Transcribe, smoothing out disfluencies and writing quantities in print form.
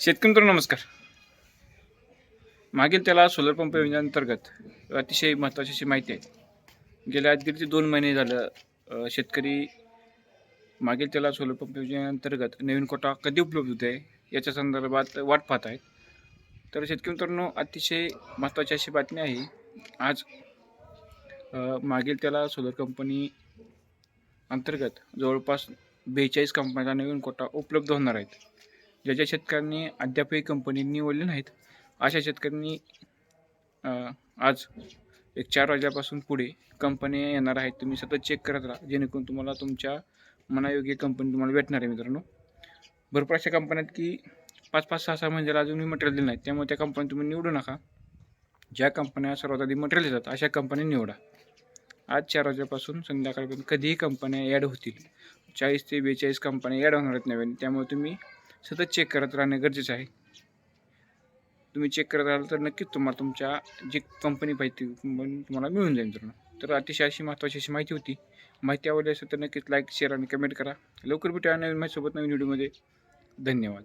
शेतकरी मित्रांनो नमस्कार. मागील त्याला सोलर पंप योजनेअंतर्गत अतिशय महत्त्वाची अशी माहिती आहे. गेल्या दीड ते 2 महिने झालं शेतकरी मागील त्याला सोलर पंप योजनेअंतर्गत नवीन कोटा कधी उपलब्ध होते याच्या संदर्भात वाट पाहत आहेत. तर शेतकरी मित्रांनो अतिशय महत्त्वाची अशी बातमी आहे. आज मागील त्याला सोलर कंपनी अंतर्गत जवळपास 42 कंपन्यांचा नवीन कोटा उपलब्ध होणार आहेत. ज्या शेतकऱ्यांनी अद्यापही कंपनी निवडली नाहीत अशा शेतकऱ्यांनी आज 4 वाजल्यापासून पुढे कंपन्या येणार आहेत. तुम्ही सतत चेक करत राहा जेणेकरून तुम्हाला तुमच्या मनायोग्य कंपनी तुम्हाला भेटणार आहे. मित्रांनो भरपूर अशा कंपन्यात की 5-5, 6-6 महिन्याला अजूनही मटेरियल दिलं नाही, त्यामुळे त्या कंपन्या तुम्ही निवडू नका. ज्या कंपन्या सर्वात आधी मटेरियल देतात अशा कंपन्या निवडा. आज 4 वाजल्यापासून संध्याकाळपर्यंत कधीही कंपन्या ॲड होतील. 40 ते 42 कंपन्या ॲड होणार आहेत नवीन, त्यामुळे तुम्ही सतत चेक करत राहणे गरजेचं आहे. तुम्ही चेक करत राहाल तर नक्कीच तुम्हाला तुमच्या जी कंपनी पाहिजे ती कंपनी तुम्हाला मिळून जाईल मित्रांनो. तर अतिशय अशी महत्त्वाची अशी माहिती होती. माहिती आवडली असेल तर नक्कीच लाईक, शेअर आणि कमेंट करा. लवकर भेटूया नवीन माहितीसोबत नवीन व्हिडिओमध्ये. धन्यवाद.